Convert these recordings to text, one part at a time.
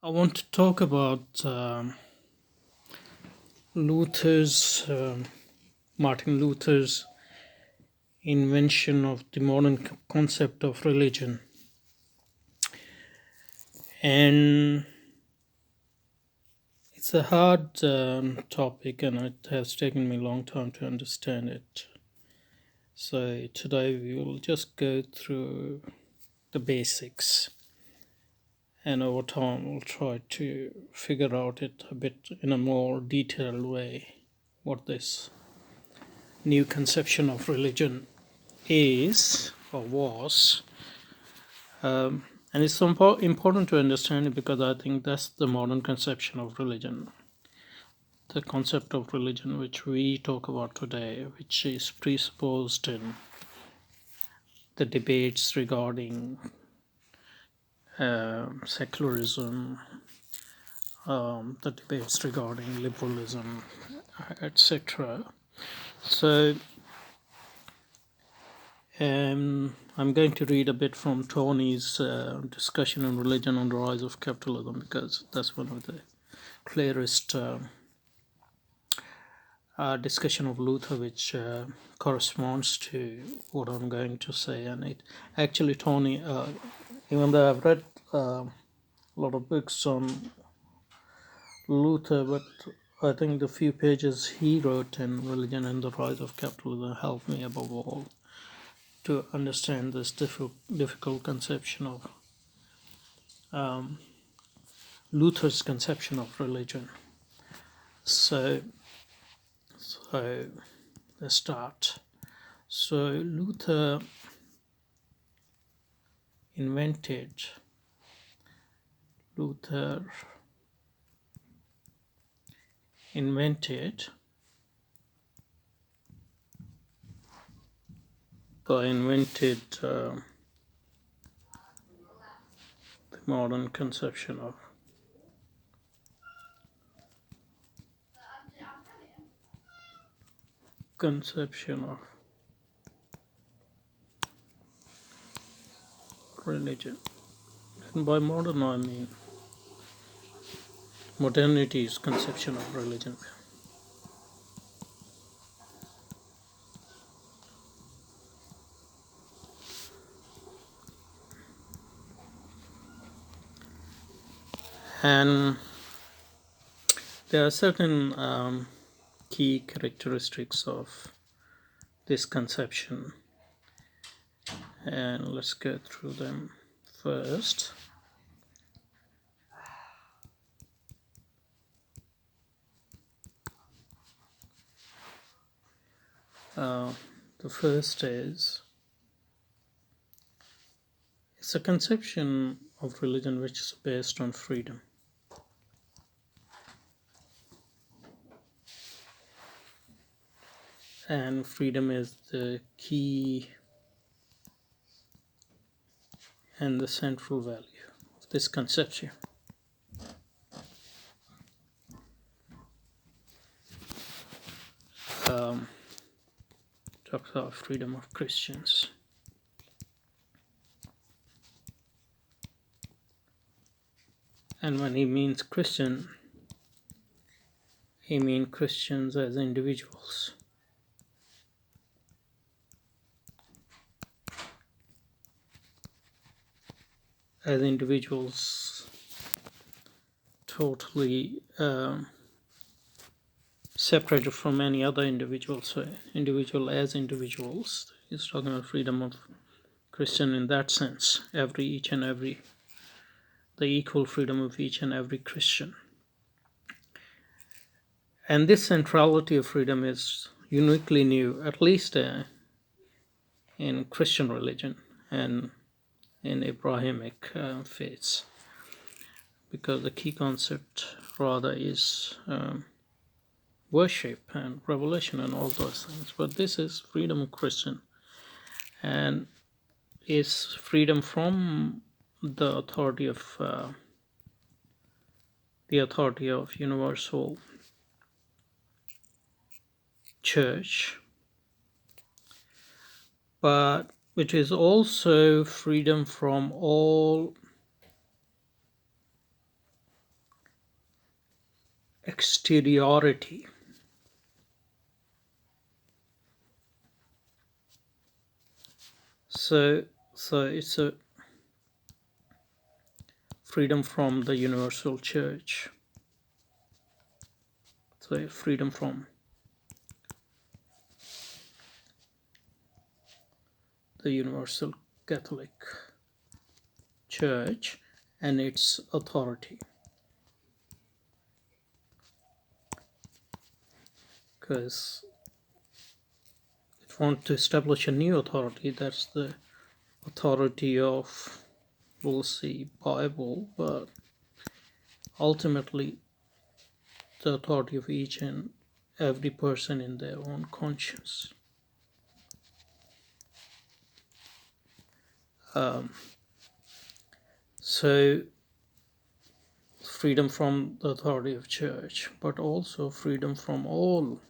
I want to talk about Luther's, Martin Luther's invention of the modern concept of religion. And it's a hard topic, and it has taken me a long time to understand it. So today we will just go through the basics, and over time we'll try to figure out it a bit in a more detailed way what this new conception of religion is or was. And it's so important to understand it because I think that's the modern conception of religion. The concept of religion which we talk about today, which is presupposed in the debates regarding secularism, the debates regarding liberalism, etc. So I'm going to read a bit from Tony's discussion on religion on the rise of capitalism because that's one of the clearest discussion of Luther, which corresponds to what I'm going to say. And it actually, Tony, even though I've read a lot of books on Luther, but I think the few pages he wrote in Religion and the Rise of Capitalism helped me above all to understand this difficult conception of Luther's conception of religion. So let's start. So Luther invented the modern conception of religion. And by modern I mean modernity's conception of religion. And there are certain key characteristics of this conception, and let's go through them first. The first is it's a conception of religion which is based on freedom. And freedom is the key and the central value of this conception. Talks about freedom of Christians. And when he means Christian, he means Christians as individuals. As individuals, totally separated from any other individual. So, individual as individuals. He's talking about freedom of Christian in that sense. The equal freedom of each and every Christian. And this centrality of freedom is uniquely new, at least in Christian religion and in Abrahamic faiths, because the key concept rather is worship and revelation and all those things. But this is freedom of Christian, and is freedom from the authority of universal church, but which is also freedom from all exteriority. So it's a freedom from the universal church. So freedom from the universal Catholic Church and its authority. Because if you want to establish a new authority, that's the authority of, we'll see, Bible, but ultimately the authority of each and every person in their own conscience. So freedom from the authority of church, but also freedom from all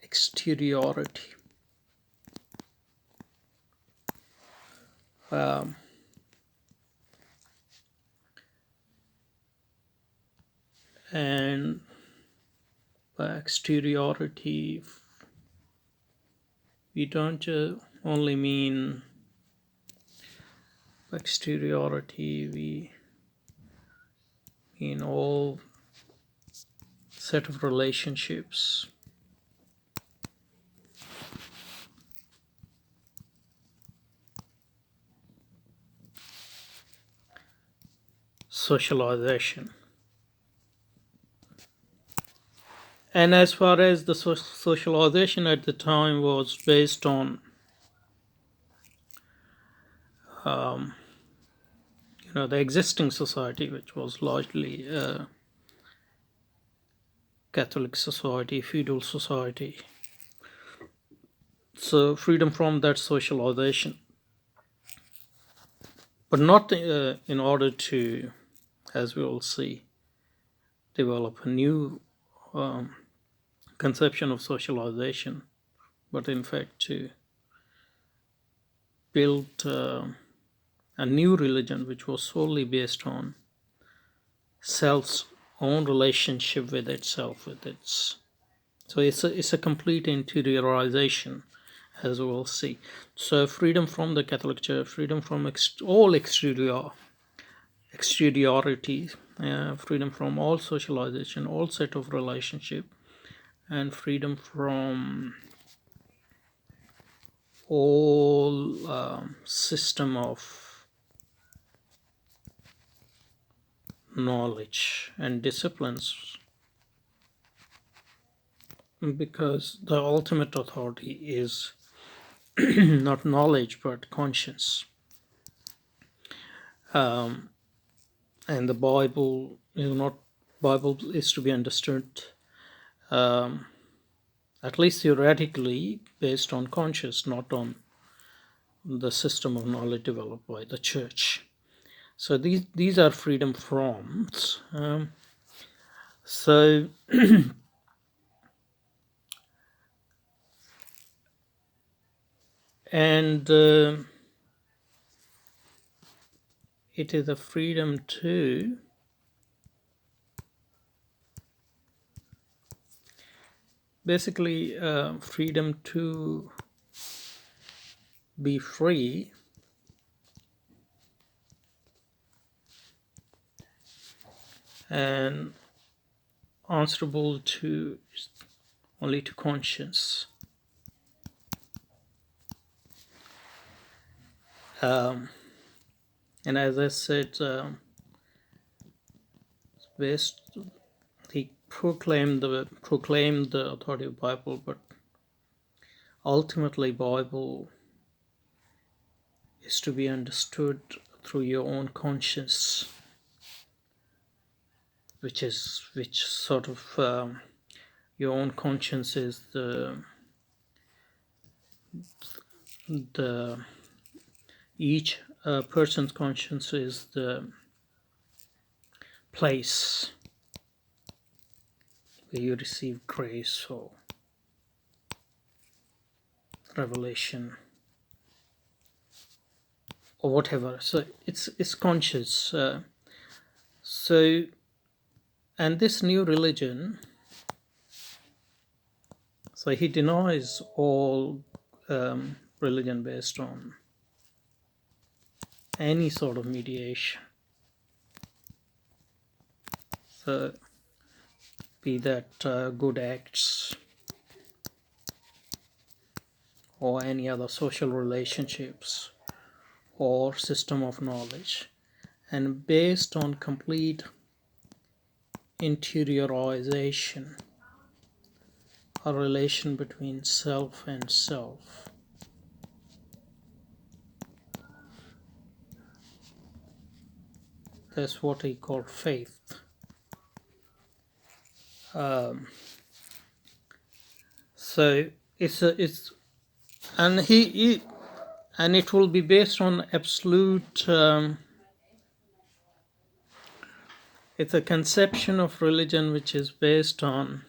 exteriority. And by exteriority, we don't only mean exteriority, we mean all set of relationships, socialization. And as far as the socialization at the time was based on the existing society, which was largely Catholic society, feudal society. So freedom from that socialization, but not in order to, as we will see, develop a new conception of socialization, but in fact to build a new religion which was solely based on self's own relationship with itself, so it's a complete interiorization, as we will see. So freedom from the Catholic Church, freedom from all exteriority, freedom from all socialization, all set of relationship, and freedom from all system of knowledge and disciplines, because the ultimate authority is not knowledge but conscience. And the Bible is to be understood at least theoretically based on conscience, not on the system of knowledge developed by the church. So these are freedom froms. So and it is a freedom to basically freedom to be free and answerable to only to conscience. And as I said, based he proclaimed the authority of Bible, but ultimately Bible is to be understood through your own conscience, which sort of your own conscience is the each person's conscience is the place where you receive grace or revelation or whatever. So it's conscious. So and this new religion, so he denies all religion based on any sort of mediation. So be that good acts or any other social relationships or system of knowledge, and based on complete interiorization, a relation between self and self. That's what he called faith. So it's and he and it will be based on absolute. It's a conception of religion which is based on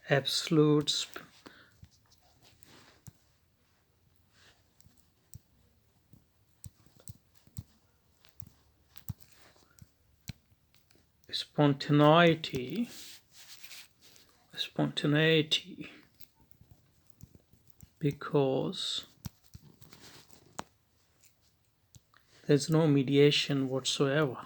absolute spontaneity, because there's no mediation whatsoever.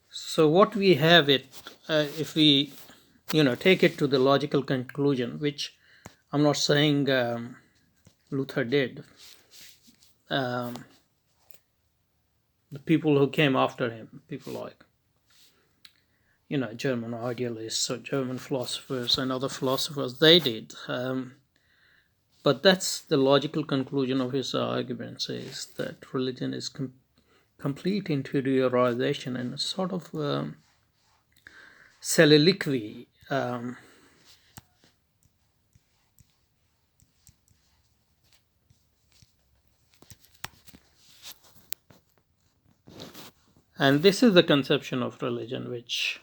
So what we have if we take it to the logical conclusion, which I'm not saying Luther did. The people who came after him, people like German idealists or German philosophers and other philosophers, they did. But that's the logical conclusion of his arguments, is that religion is complete interiorization and a sort of soliloquy. And this is the conception of religion which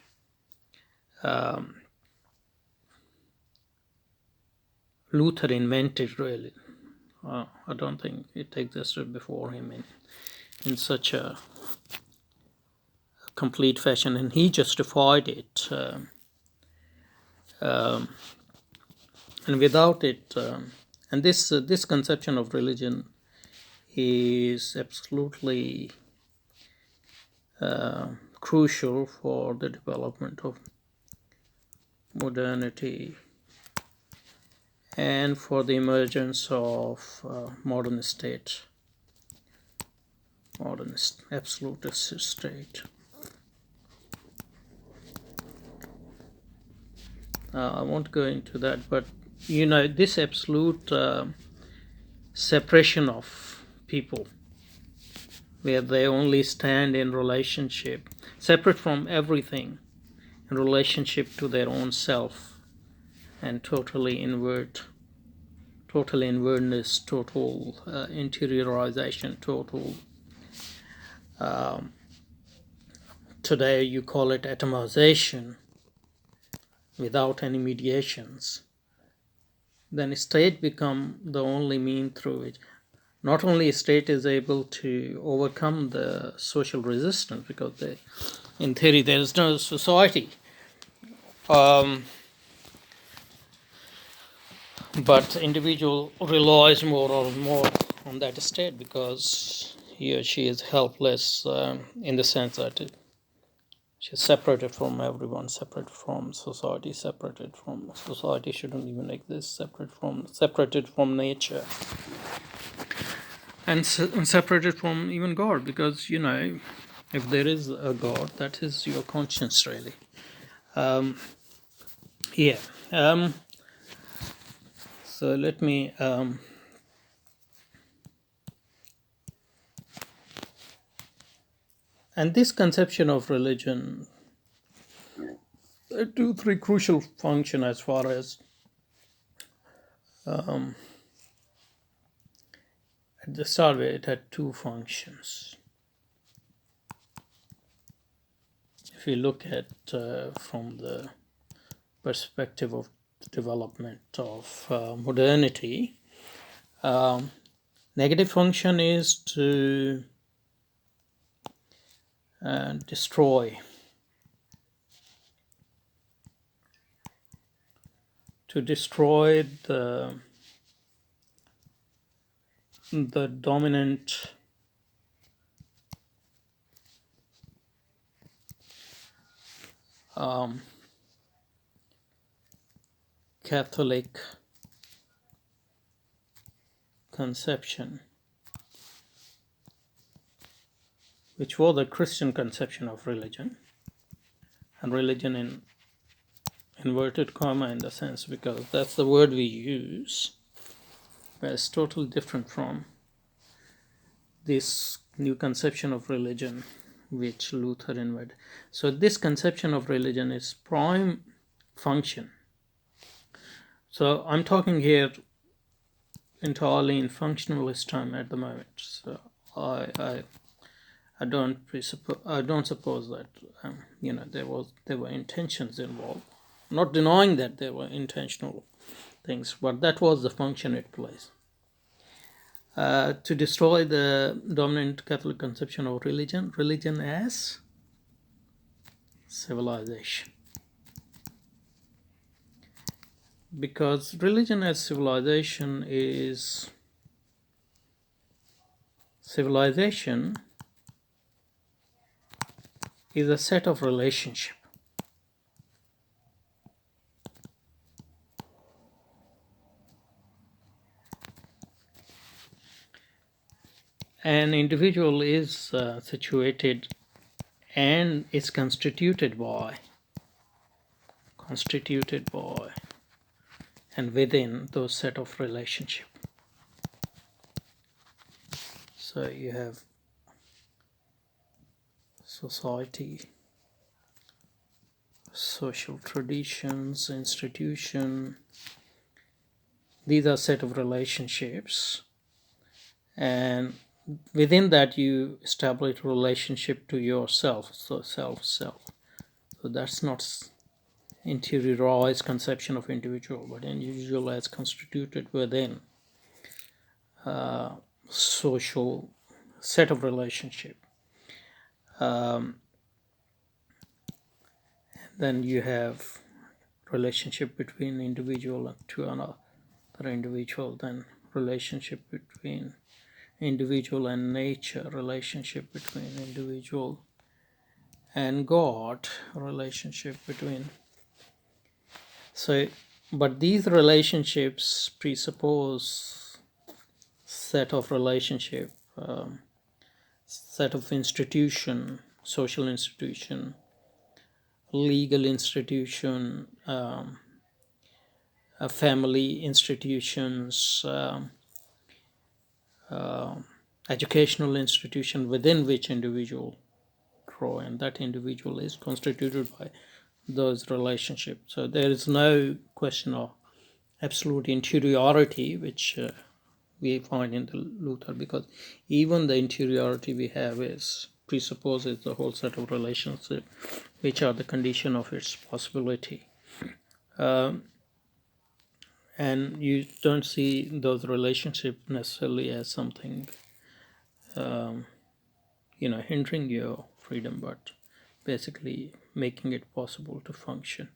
Luther invented, really. I don't think it existed before him in such a complete fashion, and he justified it. And without it, and this conception of religion is absolutely crucial for the development of modernity and for the emergence of modern absolutist state. I won't go into that, but this absolute separation of people, where they only stand in relationship, separate from everything, in relationship to their own self, and total inwardness, total interiorization, total. Today you call it atomization, without any mediations. Then state become the only mean through which not only state is able to overcome the social resistance, because in theory there is no society, but individual relies more on that state because he or she is helpless, in the sense that she's separated from everyone, separated from society, shouldn't even exist, separated from nature, and separated from even God, because if there is a God, that is your conscience, really. So let me and this conception of religion, there are 2-3 crucial function as far as At the start, it had two functions. If you look at from the perspective of the development of modernity, negative function is to destroy, the dominant Catholic conception, which was a Christian conception of religion, and religion in inverted comma in the sense, because that's the word we use, but it's totally different from this new conception of religion which Luther invented. So this conception of religion is prime function. So I'm talking here entirely in functionalist term at the moment. So I don't suppose that there were intentions involved. I'm not denying that there were intentional things, but that was the function it plays. To destroy the dominant Catholic conception of religion as civilization. Because religion as civilization is a set of relationship. An individual is situated and is constituted by and within those set of relationship. So you have society, social traditions, institution. These are set of relationships, and within that you establish a relationship to yourself. So self. So that's not interiorized conception of individual, but individual as constituted within social set of relationship. Then you have relationship between individual to another individual, then relationship between individual and nature, relationship between individual and God, relationship between. So, but these relationships presuppose set of relationship, set of institution, social institution, legal institution, family institutions, educational institution within which individual grow, and that individual is constituted by those relationships. So there is no question of absolute interiority, which we find in the Luther, because even the interiority we have presupposes the whole set of relationships, which are the condition of its possibility. And you don't see those relationships necessarily as something, hindering your freedom, but basically making it possible to function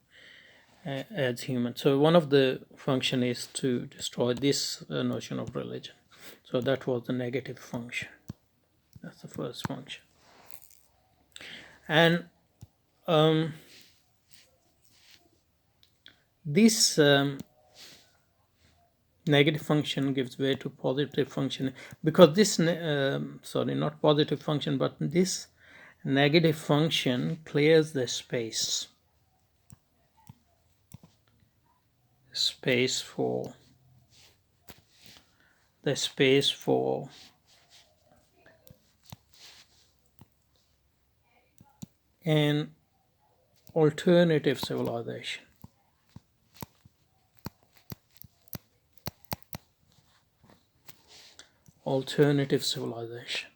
as human. So one of the function is to destroy this notion of religion. So that was the negative function. That's the first function. And this negative function gives way to positive function, because this not positive function, but this negative function clears the space for an alternative civilization. alternative civilization.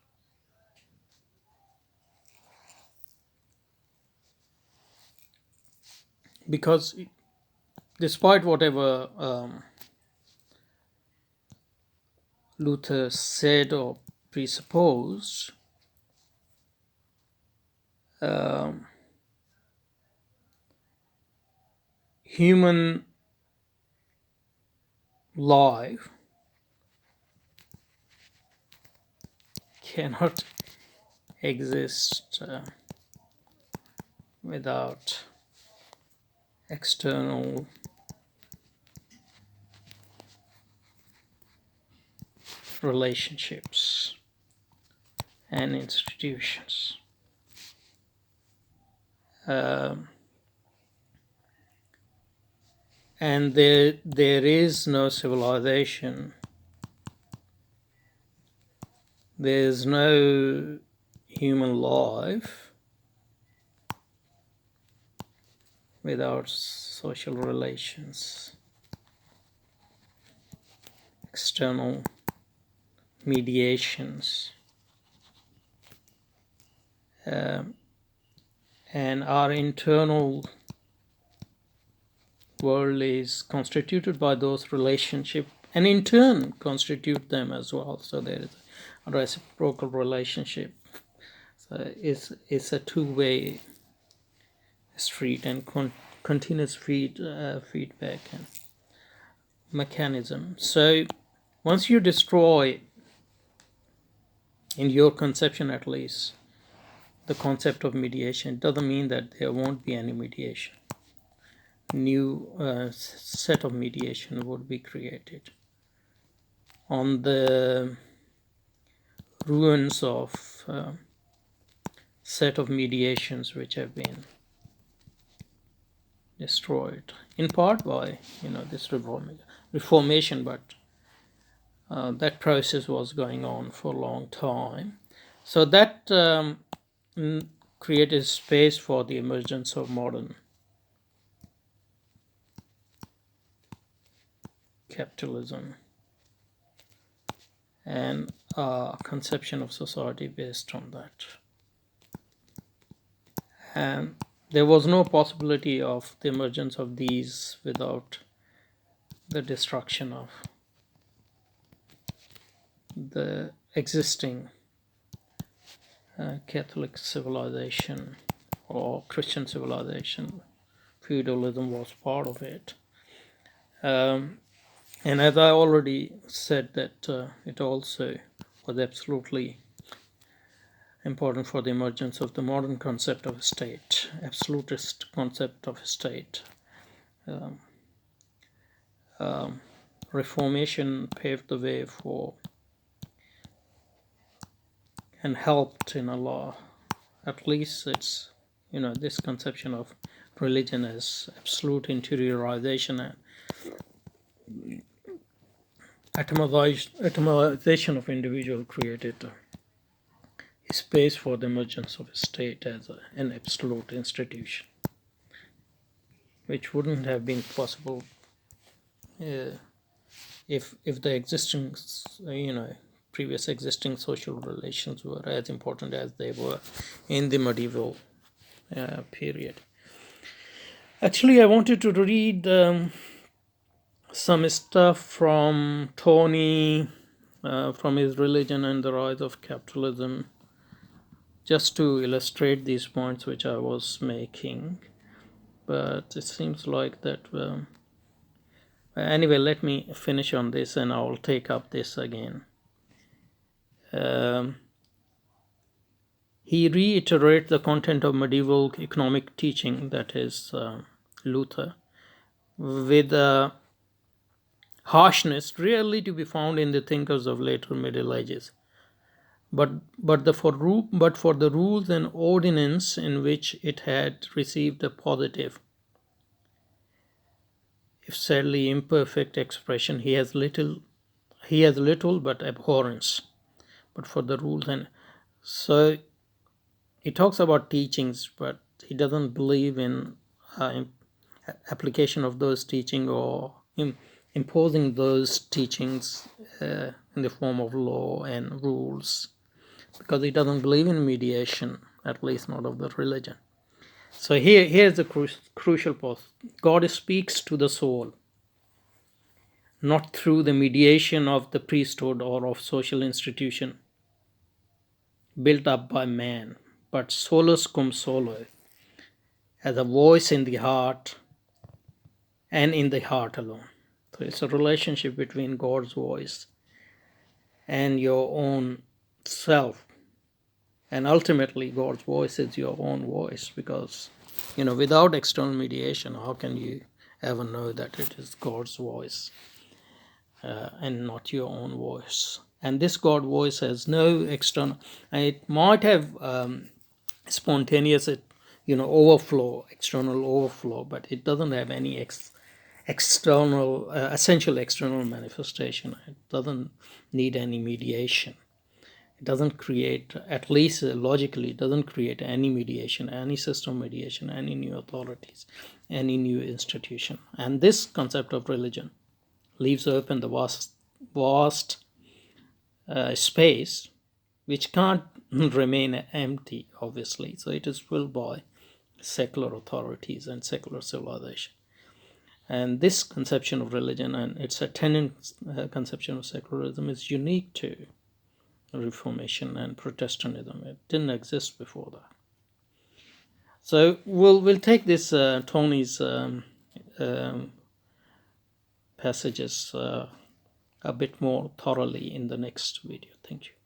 Because despite whatever Luther said or presupposed, human life cannot exist without external relationships and institutions. And there is no civilization, there is no human life without social relations, external mediations, and our internal world is constituted by those relationships, and in turn constitute them as well. So there is a reciprocal relationship. So it's a two-way street and continuous feedback and mechanism. So once you destroy, in your conception at least, the concept of mediation, it doesn't mean that there won't be any mediation. New set of mediation would be created on the ruins of set of mediations which have been destroyed in part by this reformation, but that process was going on for a long time. So that created space for the emergence of modern capitalism and a conception of society based on that. And there was no possibility of the emergence of these without the destruction of the existing Catholic civilization or Christian civilization. Feudalism was part of it. And as I already said, that it also was absolutely important for the emergence of the modern concept of a state, absolutist concept of a state. Reformation paved the way for and helped in a law. At least it's this conception of religion as absolute interiorization and atomization of individual created a space for the emergence of a state as an absolute institution, which wouldn't have been possible if the existing previous existing social relations were as important as they were in the medieval period. Actually, I wanted to read some stuff from Tony from his Religion and the Rise of Capitalism, just to illustrate these points which I was making. But it seems like that anyway, let me finish on this and I'll take up this again. He reiterates the content of medieval economic teaching, that is Luther, with a harshness rarely to be found in the thinkers of later Middle Ages. But for the rules and ordinance in which it had received a positive, if sadly imperfect, expression, he has little but abhorrence. But for the rules, and so he talks about teachings, but he doesn't believe in application of those teachings or imposing those teachings in in the form of law and rules, because he doesn't believe in mediation, at least not of the religion. So here's the crucial part. God speaks to the soul, not through the mediation of the priesthood or of social institution built up by man, but solus cum solo, as a voice in the heart and in the heart alone. So it's a relationship between God's voice and your own self. And ultimately, God's voice is your own voice, because, without external mediation, how can you ever know that it is God's voice and not your own voice? And this God voice has no external, and it might have spontaneous, overflow, external overflow, but it doesn't have any external, essential external manifestation. It doesn't need any mediation. It doesn't create, at least logically, it doesn't create any mediation, any system mediation, any new authorities, any new institution. And this concept of religion leaves open the vast space, which can't remain empty, obviously. So it is filled by secular authorities and secular civilization. And this conception of religion and its attendant conception of secularism is unique to Reformation and Protestantism. It didn't exist before that. So we'll take this Tony's passages a bit more thoroughly in the next video. Thank you.